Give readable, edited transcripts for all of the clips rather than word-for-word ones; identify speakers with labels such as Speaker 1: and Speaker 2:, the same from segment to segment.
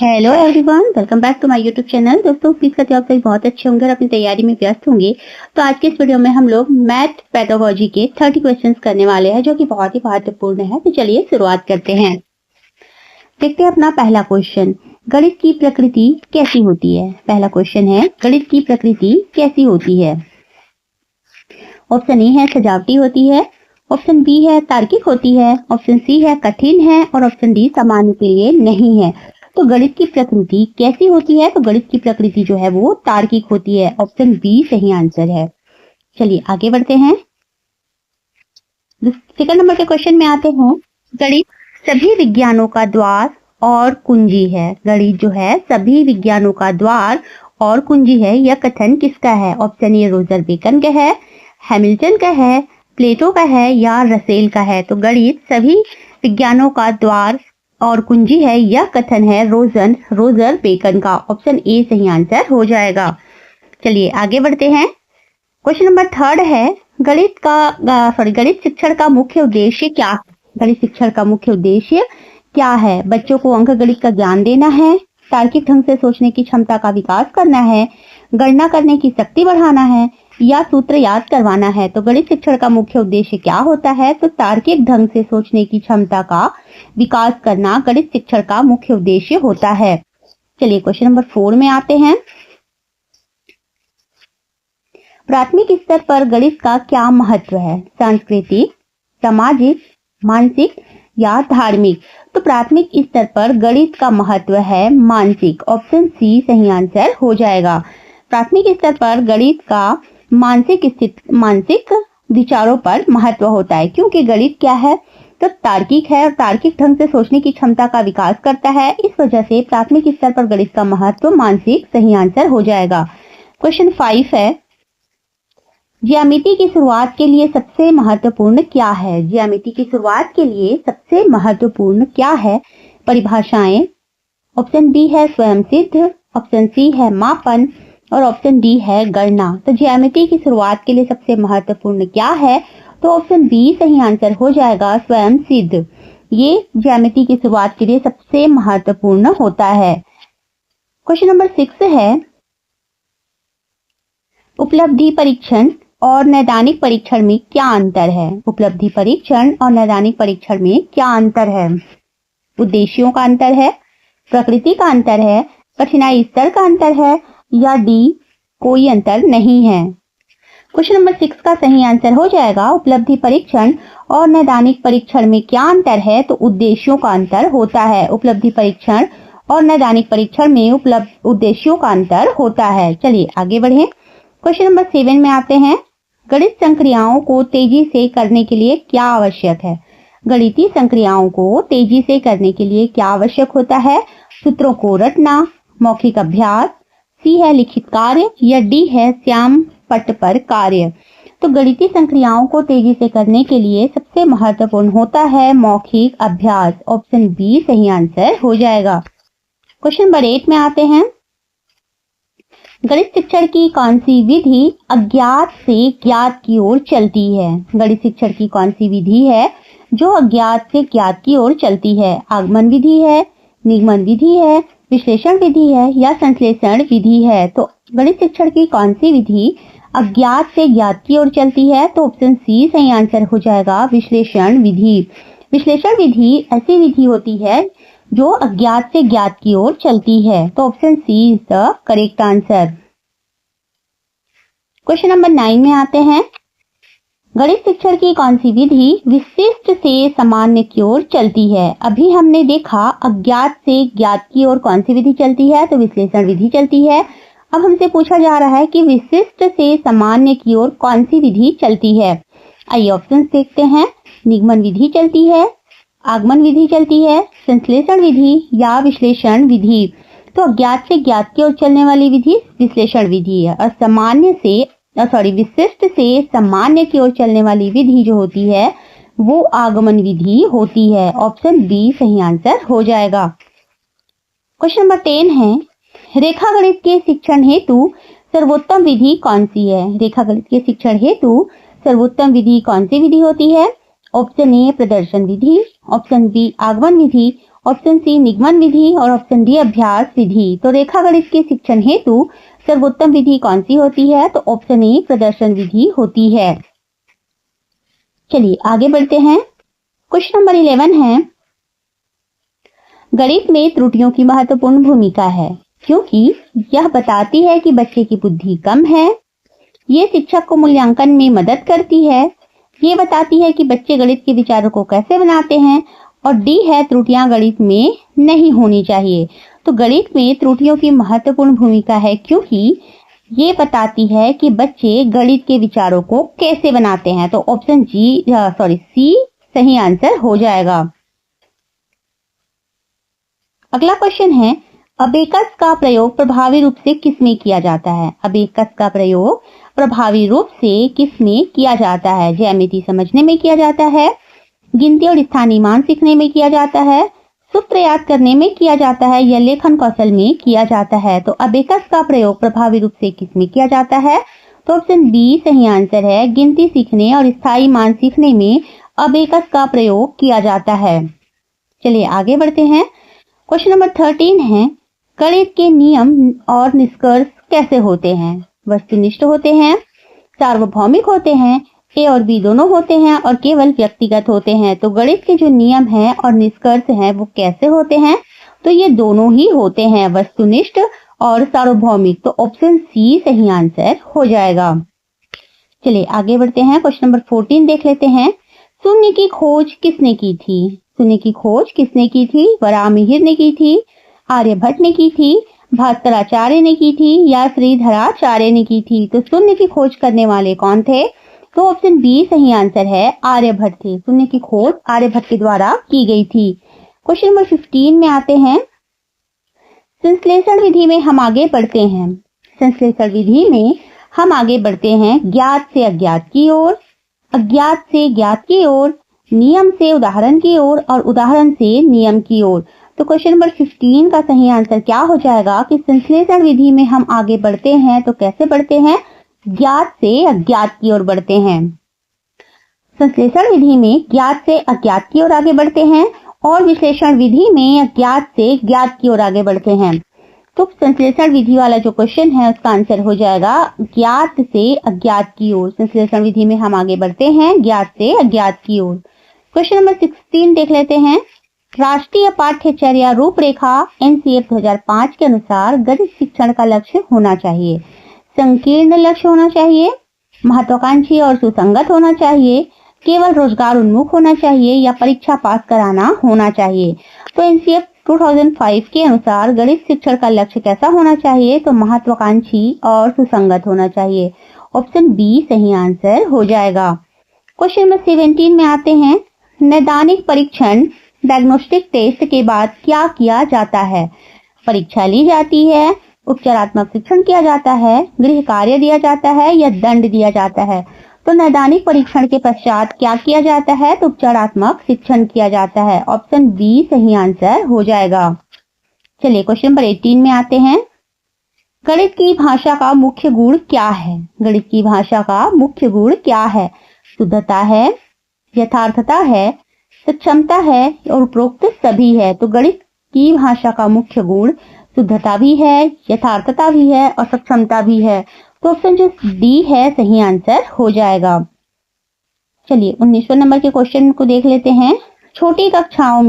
Speaker 1: Hello everyone, welcome back to my YouTube channel. दोस्तों उम्मीद करती हूँ आप सभी बहुत अच्छे होंगे और अपनी तैयारी में व्यस्त होंगे। तो आज के इस वीडियो में हम लोग मैथ पेडागोजी के 30 क्वेश्चंस करने वाले हैं जो कि बहुत ही महत्वपूर्ण है। तो चलिए शुरुआत करते हैं। देखते हैं अपना पहला क्वेश्चन, गणित की प्रकृति कैसी होती है। पहला क्वेश्चन है, गणित की प्रकृति कैसी होती है। ऑप्शन ए है सजावटी होती है, ऑप्शन बी है तार्किक होती है, ऑप्शन सी है कठिन है और ऑप्शन डी सामान्य के लिए नहीं है। तो गणित की प्रकृति कैसी होती है, तो गणित की प्रकृति जो है वो तार्किक होती है। ऑप्शन बी सही आंसर है। चलिए आगे बढ़ते हैं। सेकंड नंबर के क्वेश्चन में आते हैं। गणित सभी विज्ञानों का द्वार और कुंजी है। गणित जो है सभी विज्ञानों का द्वार और कुंजी है, यह कथन किसका है। ऑप्शन ए रोजर बेकन का है, हैमिल्टन का है, प्लेटो का है या रसेल का है। तो गणित सभी विज्ञानों का द्वार और कुंजी है, यह कथन है रोजर बेकन का। ऑप्शन ए सही आंसर हो जाएगा। चलिए आगे बढ़ते हैं। क्वेश्चन नंबर थर्ड है, गणित शिक्षण का मुख्य उद्देश्य क्या है। गणित शिक्षण का मुख्य उद्देश्य क्या है। बच्चों को अंक गणित का ज्ञान देना है, तार्किक ढंग से सोचने की क्षमता का विकास करना है, गणना करने की शक्ति बढ़ाना है या सूत्र याद करवाना है। तो गणित शिक्षण का मुख्य उद्देश्य क्या होता है, तो तार्किक ढंग से सोचने की क्षमता का विकास करना गणित शिक्षण का मुख्य उद्देश्य होता है। चलिए क्वेश्चन नंबर 4 में आते हैं। प्राथमिक स्तर पर गणित का क्या महत्व है। सांस्कृतिक, सामाजिक, मानसिक या धार्मिक। तो प्राथमिक स्तर पर गणित का महत्व है मानसिक। ऑप्शन सी सही आंसर हो जाएगा। प्राथमिक स्तर पर गणित का मानसिक विचारों पर महत्व होता है, क्योंकि गणित क्या है, तो तार्किक है और तार्किक ढंग से सोचने की क्षमता का विकास करता है। इस वजह से प्राथमिक स्तर पर गणित का महत्व मानसिक सही आंसर हो जाएगा। क्वेश्चन 5 है, ज्यामिति की शुरुआत के लिए सबसे महत्वपूर्ण क्या है। ज्यामिति की शुरुआत के लिए सबसे महत्वपूर्ण क्या है। परिभाषाएं। ऑप्शन बी है स्वयं सिद्ध, ऑप्शन सी है मापन और ऑप्शन डी है गणना। तो ज्यामिति की शुरुआत के लिए सबसे महत्वपूर्ण क्या है, तो ऑप्शन बी सही आंसर हो जाएगा, स्वयं सिद्ध। ये ज्यामिति की शुरुआत के लिए सबसे महत्वपूर्ण होता है। क्वेश्चन नंबर 6 है, उपलब्धि परीक्षण और नैदानिक परीक्षण में क्या अंतर है। उपलब्धि परीक्षण और नैदानिक परीक्षण में क्या अंतर है। उद्देश्यों का अंतर है, प्रकृति का अंतर है, कठिनाई स्तर का अंतर है या डी कोई अंतर नहीं है। क्वेश्चन नंबर 6 का सही आंसर हो जाएगा, उपलब्धि परीक्षण और नैदानिक परीक्षण में क्या अंतर है, तो उद्देश्यों का अंतर होता है। उपलब्धि परीक्षण और नैदानिक परीक्षण में उद्देश्यों का अंतर होता है। चलिए आगे बढ़े। क्वेश्चन नंबर 7 में आते हैं। गणित संक्रियाओं को तेजी से करने के लिए क्या आवश्यक है। गणितीय संक्रियाओं को तेजी से करने के लिए क्या आवश्यक होता है। सूत्रों को रटना, मौखिक अभ्यास, सी है लिखित कार्य या डी है श्याम पट पर कार्य। तो गणितीय संक्रियाओं को तेजी से करने के लिए सबसे महत्वपूर्ण होता है मौखिक अभ्यास। ऑप्शन बी सही आंसर हो जाएगा। क्वेश्चन नंबर 8 में आते हैं। गणित शिक्षण की कौन सी विधि अज्ञात से ज्ञात की ओर चलती है। गणित शिक्षण की कौन सी विधि है जो अज्ञात से ज्ञात की ओर चलती है। आगमन विधि है, निगमन विधि है, विश्लेषण विधि है या संश्लेषण विधि है। तो गणित शिक्षण की कौन सी विधि अज्ञात से ज्ञात की ओर चलती है, तो ऑप्शन सी सही आंसर हो जाएगा, विश्लेषण विधि। विश्लेषण विधि ऐसी विधि होती है जो अज्ञात से ज्ञात की ओर चलती है। तो option C is the correct answer. Question number 9 में आते हैं। गणित शिक्षण की कौन सी विधि विशिष्ट से सामान्य की ओर चलती है। अभी हमने देखा अज्ञात से ज्ञात की ओर कौन सी विधि चलती है, तो विश्लेषण विधि चलती है। अब हमसे पूछा जा रहा है कि विशिष्ट से सामान्य की ओर कौन सी विधि चलती है। आइए ऑप्शन देखते हैं। निगमन विधि चलती है, आगमन विधि चलती है, संश्लेषण विधि या विश्लेषण विधि। तो अज्ञात से ज्ञात की ओर चलने वाली विधि विश्लेषण विधि है और विशिष्ट से सामान्य की ओर चलने वाली विधि जो होती है वो आगमन विधि होती है। ऑप्शन बी सही आंसर हो जाएगा। क्वेश्चन नंबर 10 है, रेखागणित के शिक्षण हेतु सर्वोत्तम विधि कौन सी है। रेखागणित के शिक्षण हेतु सर्वोत्तम विधि कौन सी विधि होती है। ऑप्शन ए प्रदर्शन विधि, ऑप्शन बी आगमन विधि, ऑप्शन सी निगमन विधि और ऑप्शन डी अभ्यास विधि। तो रेखा गणित के शिक्षण हेतु सर्वोत्तम विधि कौन सी होती है? तो ऑप्शन ए प्रदर्शन विधि होती है। चलिए आगे बढ़ते हैं। क्वेश्चन नंबर 11 है, गणित में त्रुटियों की महत्वपूर्ण भूमिका है क्योंकि यह बताती है कि बच्चे की बुद्धि कम है, ये शिक्षक को मूल्यांकन में मदद करती है, ये बताती है कि बच्चे गणित के विचारों को कैसे बनाते हैं, और डी है त्रुटियां गणित में नहीं होनी चाहिए। तो गणित में त्रुटियों की महत्वपूर्ण भूमिका है क्योंकि ये बताती है कि बच्चे गणित के विचारों को कैसे बनाते हैं। तो ऑप्शन सी सही आंसर हो जाएगा। अगला क्वेश्चन है, अबेकस का प्रयोग प्रभावी रूप से किसमें किया जाता है? अबेकस का प्रयोग प्रभावी रूप से किसमें किया जाता है? ज्यामिति समझने में किया जाता है, गिनती और स्थानीय मान सीखने में किया जाता है, सूत्र याद करने में किया जाता है, या लेखन कौशल में किया जाता है। तो अबेकस का प्रयोग प्रभावी रूप से किसमें किया जाता है? तो ऑप्शन बी सही आंसर है। गिनती सीखने और स्थायी मान सीखने में अबेकस का प्रयोग किया जाता है। चलिए आगे बढ़ते हैं। क्वेश्चन नंबर 13 है, गणित के नियम और निष्कर्ष कैसे होते हैं? वस्तुनिष्ठ होते हैं, सार्वभौमिक होते हैं, ए और बी दोनों होते हैं, और केवल व्यक्तिगत होते हैं। तो गणित के जो नियम हैं और निष्कर्ष हैं वो कैसे होते हैं? तो ये दोनों ही होते हैं, वस्तुनिष्ठ और सार्वभौमिक। तो ऑप्शन सी सही आंसर हो जाएगा। चलिए आगे बढ़ते हैं। क्वेश्चन नंबर 14 देख लेते हैं। शून्य की खोज किसने की थी? शून्य की खोज किसने की थी? वराहमिहिर ने की थी, आर्यभट्ट ने की थी, भास्कराचार्य ने की थी, या श्रीधराचार्य ने की थी? तो शून्य की खोज करने वाले कौन थे? तो ऑप्शन बी सही आंसर है, आर्यभट्ट थे। शून्य की खोज आर्यभट्ट के द्वारा की गई थी। क्वेश्चन नंबर 15 में आते हैं। संश्लेषण विधि में हम आगे बढ़ते हैं। संश्लेषण विधि में हम आगे बढ़ते हैं ज्ञात से अज्ञात की ओर, अज्ञात से ज्ञात की ओर, नियम से उदाहरण की ओर, और उदाहरण से नियम की ओर। तो क्वेश्चन नंबर 15 का सही आंसर क्या हो जाएगा कि संश्लेषण विधि में हम आगे बढ़ते हैं तो कैसे बढ़ते हैं? ज्ञात से अज्ञात की ओर बढ़ते हैं। संश्लेषण विधि में ज्ञात से अज्ञात की ओर आगे बढ़ते हैं और विश्लेषण विधि में अज्ञात से ज्ञात की ओर आगे बढ़ते हैं। तो संश्लेषण विधि वाला जो क्वेश्चन है उसका आंसर हो जाएगा ज्ञात से अज्ञात की ओर। संश्लेषण विधि में हम आगे बढ़ते हैं ज्ञात से अज्ञात की ओर। क्वेश्चन नंबर 16 देख लेते हैं। राष्ट्रीय पाठ्यचर्या रूपरेखा एनसीएफ 2005 के अनुसार गणित शिक्षण का लक्ष्य होना चाहिए। संकीर्ण लक्ष्य होना चाहिए, महत्वाकांक्षी और सुसंगत होना चाहिए, केवल रोजगार उन्मुख होना चाहिए, या परीक्षा पास कराना होना चाहिए। तो एनसीएफ 2005 के अनुसार गणित शिक्षण का लक्ष्य कैसा होना चाहिए? तो महत्वाकांक्षी और सुसंगत होना चाहिए। ऑप्शन बी सही आंसर हो जाएगा। क्वेश्चन नंबर 17 में आते हैं। नैदानिक परीक्षण डायग्नोस्टिक टेस्ट के बाद क्या किया जाता है? परीक्षा ली जाती है, उपचारात्मक शिक्षण किया जाता है, गृह कार्य दिया जाता है, या दंड दिया जाता है? तो नैदानिक परीक्षण के पश्चात क्या किया जाता है? तो उपचारात्मक शिक्षण किया जाता है। ऑप्शन बी सही आंसर हो जाएगा। चलिए क्वेश्चन नंबर 18 में आते हैं। गणित की भाषा का मुख्य गुण क्या है? गणित की भाषा का मुख्य गुण क्या है? शुद्धता है, यथार्थता है, सक्षमता है, और उपरोक्त सभी है। तो गणित की भाषा का मुख्य गुण शुद्धता भी है, यथार्थता भी है, और सक्षमता भी है। तो ऑप्शन जो डी है सही आंसर हो जाएगा। चलिए 19वें नंबर के क्वेश्चन को देख लेते हैं। छोटी कक्षाओं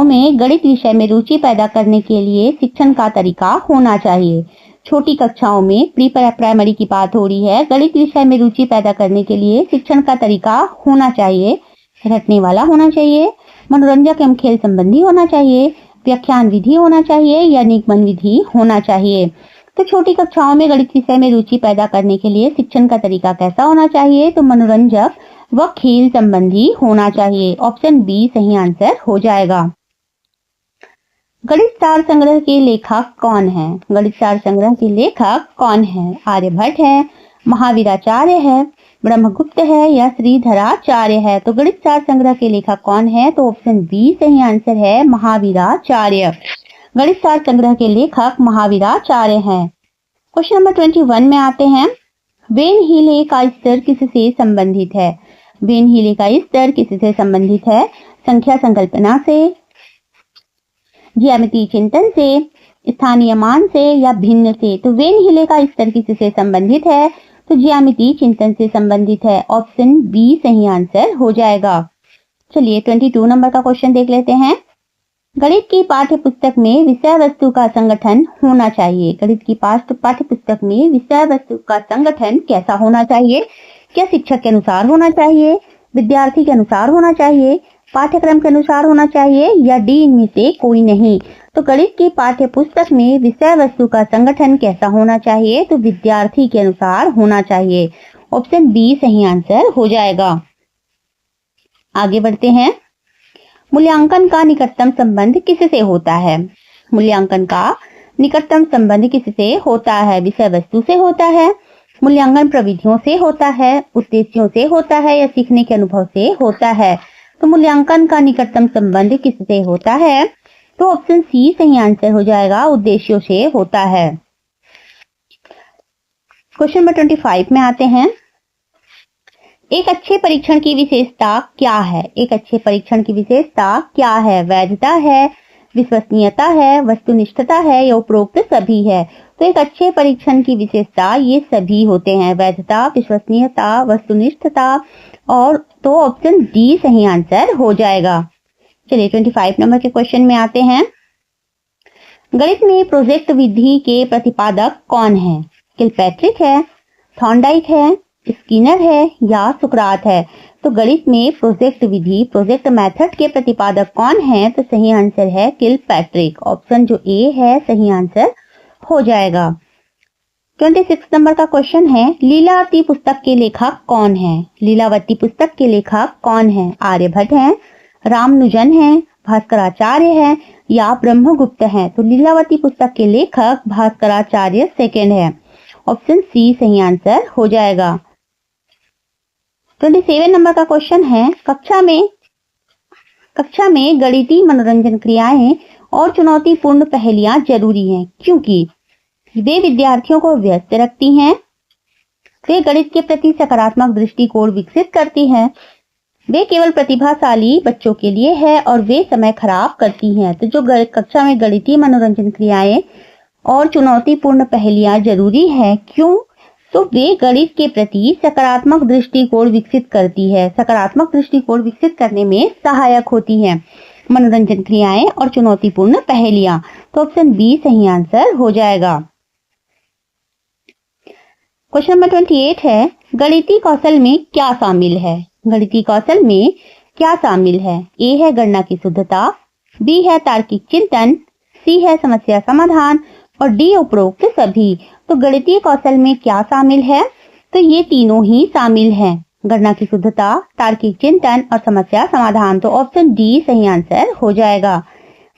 Speaker 1: में गणित विषय में रुचि पैदा करने के लिए शिक्षण का तरीका होना चाहिए। छोटी कक्षाओं में प्री प्राइमरी की बात हो रही है। गणित विषय में रुचि पैदा करने के लिए शिक्षण का तरीका होना चाहिए, रटने वाला होना चाहिए, मनोरंजक एवं खेल संबंधी होना चाहिए, व्याख्यान विधि होना चाहिए, या निगमन विधि होना चाहिए। तो छोटी कक्षाओं में गणित विषय में रुचि पैदा करने के लिए शिक्षण का तरीका कैसा होना चाहिए? तो मनोरंजक व खेल संबंधी होना चाहिए। ऑप्शन बी सही आंसर हो जाएगा। गणित सार संग्रह के लेखक कौन है? गणित सार संग्रह के लेखक कौन है? आर्यभट्ट है, महावीराचार्य है, ब्रह्मगुप्त है, या श्रीधराचार्य है? तो गणित सार संग्रह के लेखक कौन है? तो ऑप्शन बी सही आंसर है, महावीराचार्य। गणित सार संग्रह के लेखक महावीराचार्य हैं। क्वेश्चन नंबर 21 में आते हैं। वेन हीले का स्तर किससे संबंधित है? वेन हीले का स्तर किससे संबंधित है? संख्या संकल्पना से, ज्यामितीय चिंतन से, स्थानीय मान से या भिन्न से। तो वेन हिले का स्तर किससे संबंधित है? तो ज्यामितीय चिंतन से संबंधित है। ऑप्शन बी सही आंसर हो जाएगा। चलिए 22 नंबर का क्वेश्चन देख लेते हैं। गणित की पाठ्य पुस्तक में विषय वस्तु का संगठन होना चाहिए। गणित की पाठ्य पुस्तक में विषय वस्तु का संगठन कैसा होना चाहिए? क्या शिक्षक के अनुसार होना चाहिए, विद्यार्थी के अनुसार होना चाहिए, पाठ्यक्रम के अनुसार होना चाहिए या डी इनमें से कोई नहीं? तो गणित की पाठ्य पुस्तक में विषय वस्तु का संगठन कैसा होना चाहिए? तो विद्यार्थी के अनुसार होना चाहिए। ऑप्शन बी सही आंसर हो जाएगा। आगे बढ़ते हैं। मूल्यांकन का निकटतम संबंध किससे होता है? मूल्यांकन का निकटतम संबंध किससे होता है? विषय वस्तु से होता है, मूल्यांकन प्रविधियों से होता है, उद्देश्यों से होता है या सीखने के अनुभव से होता है? तो मूल्यांकन का निकटतम संबंध किससे होता है? तो ऑप्शन सी सही आंसर हो जाएगा, उद्देश्यों से होता है। क्वेश्चन नंबर 25 में आते हैं। एक अच्छे परीक्षण की विशेषता क्या है? एक अच्छे परीक्षण की विशेषता क्या है? वैधता है, विश्वसनीयता है, वस्तुनिष्ठता है या उपरोक्त सभी है? तो एक अच्छे परीक्षण की विशेषता ये सभी होते हैं, वैधता, विश्वसनीयता, वस्तुनिष्ठता, और तो ऑप्शन डी सही आंसर हो जाएगा। चलिए 25 नंबर के क्वेश्चन में आते हैं। गणित में प्रोजेक्ट विधि के प्रतिपादक कौन है? किलपैट्रिक है, थॉर्नडाइक है, स्किनर है या सुकरात है? तो गणित में प्रोजेक्ट विधि, प्रोजेक्ट मेथड के प्रतिपादक कौन है? तो सही आंसर है किलपैट्रिक। ऑप्शन जो ए है सही आंसर हो जाएगा। 26 नंबर का क्वेश्चन है। लीलावती पुस्तक के लेखक कौन है? लीलावती पुस्तक के लेखक कौन है? आर्यभट्ट हैं, रामानुजन हैं, भास्कराचार्य है या ब्रह्मगुप्त है? तो लीलावती पुस्तक के लेखक भास्कराचार्य सेकंड है। ऑप्शन सी सही आंसर हो जाएगा। 27 नंबर का क्वेश्चन है। कक्षा में गणितीय मनोरंजन क्रियाएं और चुनौतीपूर्ण पहेलियां जरूरी हैं क्योंकि वे विद्यार्थियों को व्यस्त रखती हैं, वे गणित के प्रति सकारात्मक दृष्टिकोण विकसित करती हैं, वे केवल प्रतिभाशाली बच्चों के लिए है और वे समय खराब करती हैं। तो जो कक्षा में गणितीय मनोरंजन क्रियाएं और चुनौतीपूर्ण पहेलियां जरूरी है क्यों? तो वे गणित के प्रति सकारात्मक दृष्टिकोण विकसित करती है, सकारात्मक दृष्टिकोण विकसित करने में सहायक होती है मनोरंजन क्रियाएं और चुनौतीपूर्ण पहेलियां। तो ऑप्शन बी सही आंसर हो जाएगा। क्वेश्चन नंबर 28 है। गणितीय कौशल में क्या शामिल है? गणितीय कौशल में क्या शामिल है? ए है गणना की शुद्धता, बी है तार्किक चिंतन, सी है समस्या समाधान और डी उपरोक्त सभी। तो गणितीय कौशल में क्या शामिल है? तो ये तीनों ही शामिल हैं, गणना की शुद्धता, तार्किक चिंतन और समस्या समाधान। तो ऑप्शन डी सही आंसर हो जाएगा।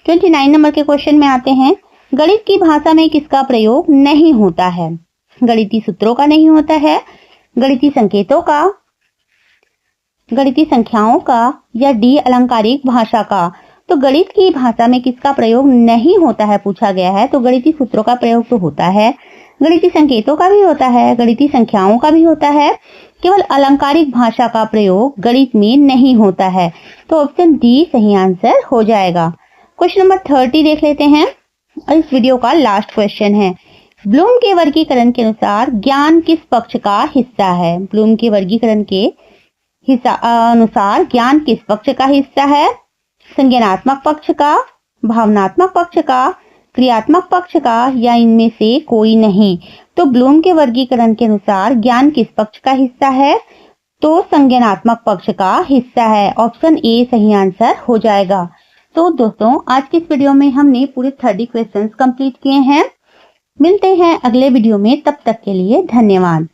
Speaker 1: 29 नंबर के क्वेश्चन में आते हैं। गणित की भाषा में किसका प्रयोग नहीं होता है? गणितीय सूत्रों का नहीं होता है, गणितीय संकेतों का, गणितीय संख्याओं का या डी अलंकारिक भाषा का? तो गणित की भाषा में किसका प्रयोग नहीं होता है पूछा गया है। तो गणितीय सूत्रों का प्रयोग तो होता है, गणितीय संकेतों का भी होता है, गणितीय संख्याओं का भी होता है, केवल अलंकारिक भाषा का प्रयोग गणित में नहीं होता है। तो ऑप्शन डी सही आंसर हो जाएगा। क्वेश्चन नंबर 30 देख लेते हैं और इस वीडियो का लास्ट क्वेश्चन है। ब्लूम के वर्गीकरण के अनुसार ज्ञान किस पक्ष का हिस्सा है? ब्लूम के वर्गीकरण के अनुसार ज्ञान किस पक्ष का हिस्सा है? संज्ञानात्मक पक्ष का, भावनात्मक पक्ष का, क्रियात्मक पक्ष का या इनमें से कोई नहीं? तो ब्लूम के वर्गीकरण के अनुसार ज्ञान किस पक्ष का हिस्सा है? तो संज्ञानात्मक पक्ष का हिस्सा है। ऑप्शन ए सही आंसर हो जाएगा। तो दोस्तों आज की इस वीडियो में हमने पूरे 30 क्वेश्चंस कंप्लीट किए हैं। मिलते हैं अगले वीडियो में, तब तक के लिए धन्यवाद।